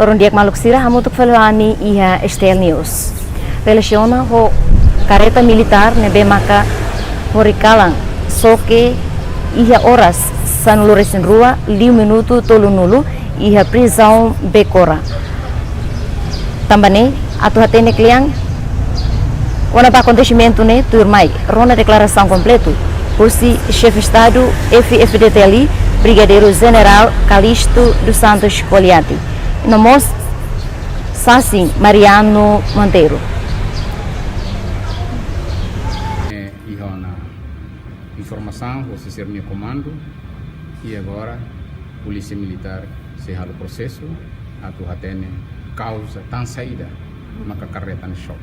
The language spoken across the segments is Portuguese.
Diak Maluk Sira hamutuk falani iha STL News. Relaciona ho careta militar nebe maka horikalang soke iha horas sanuluresin rua 5 minuto tolunulu iha prisão Becora. Também atu hatene kliang wana pa acontecimento ne turmai rona declaração completo Hosi chefe Estado FFDTLI Brigadeiro General Calixto dos Santos Coliati. Nomos Sassi Mariano Monteiro. Na informação, você ser meu comando e agora Polícia Militar se rala o processo, a tua tem causa tan saída, maka carreta no choque.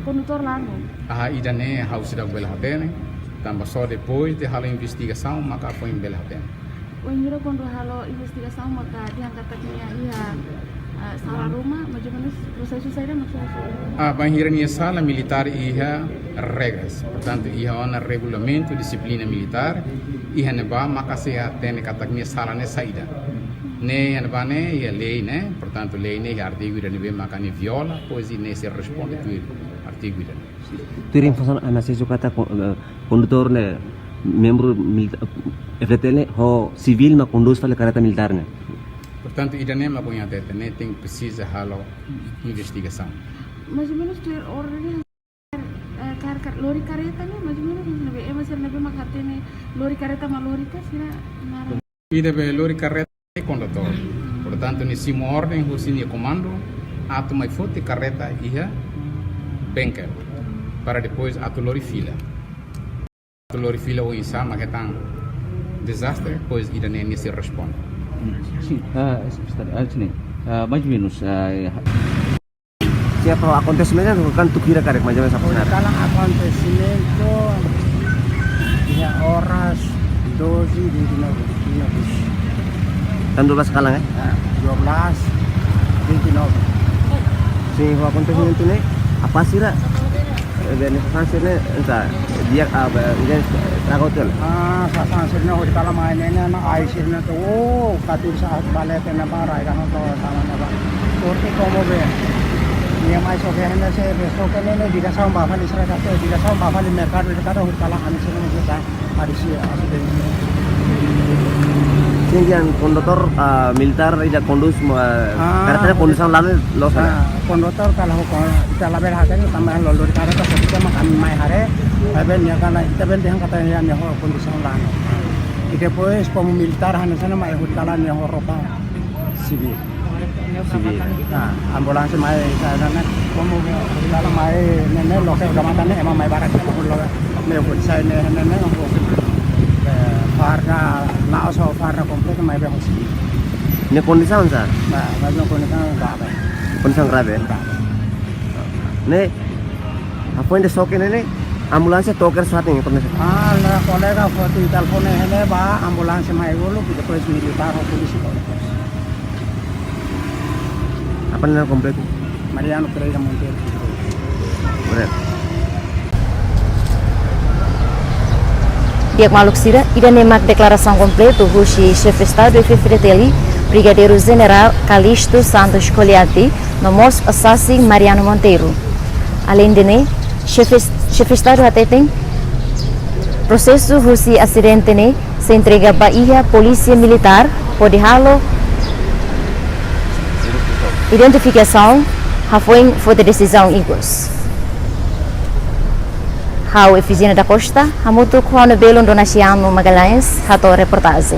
Condutor lá no. A ida ne house da bela hatene, também só depois de rala investigação, maka foi em bela hatene. O engira quando halo investigação maka diangkat ia salah rumah, bagaimana proses saya maksudnya? Banhirania sala militar ia regras, portanto ia uma regulamento, disciplina militar, ia neba maka se tem kataknya sala ne saída. Ne neba ne ia lei ne, portanto lei ne artigo ida nebe maka ne viola, pois ne se responde tu artigo ida. Turin fasan ana se kata condutor ne membro FTL ho civil ma conduz fale careta militar ne. Portanto, ida nem maconha até nem tem precisa halo investigação. Mais ou menos ter ordem lori careta nih, mais ou menos nabe masih nabe makatene lori careta ma lori ka sira nara. Ida be lori careta e condutor. Portanto, nesse ordem o sini comando atu mai fote careta ia banker para depois atu lori fila. Atu lori fila o insama que tang desastre, pois ida nem se responde. Sim, mais ou menos. Siapa acontecimento kan tu kira karek macam apa sebenarnya? Kalau acontecimento ya horas 12 Kan 12 kalang 12 29. Si acontecimento ni apa sih ra? Dan hasilnya entah dia dia hotel. Hasilnya hotel mainnya na aisirnya tuh katur saat baletnya na barai kan to sama na ba. Turki como be. Dia mai so kaya na se resto kene di kasau bapan Israel kate di kasau bapan di mercado di kada hotel ani sini kita adisi asli. Kemudian konduktor militar ida kondus karena kondusan lalu los konduktor kalau kita label hakan tambahan lolor karena kita makan mai hare ben ya kana kita ben yang katanya yang kondusan lalu ide pues como militar hanan sana mai hutalan yang Eropa civil ambulans mai sana como dalam mai nene lokal gamatan emang mai barat kalau lo me hut saya nene Farna laos ho farna komplit mai be hosi. Ini kondisi apa sah? Nah, kalau kondisi grave. Kondisi grave. Nih, apa yang disokin ini? Ambulansnya toker suatu yang kondisi. Lah kolega foto telepon ini ba ambulans mai dulu kita polis militar atau polisi. Apa nama komplit? Mariano Pereira Monteiro. Benar. Diak Maluk Sira ida nemak declaração completo Hosi chefe Estado FFDTLI Brigadeiro General Calixto Santos Coliati nomos Sassi Mariano Monteiro. Além de ne chefe Estado até tem processo Hosi acidente ne se entrega Bahia Polícia Militar pode halo identificação foi de decisão iguals. Hau Efizina da Costa, hamutuk Juan Belo Donaciano Magalhães, rato reportagem.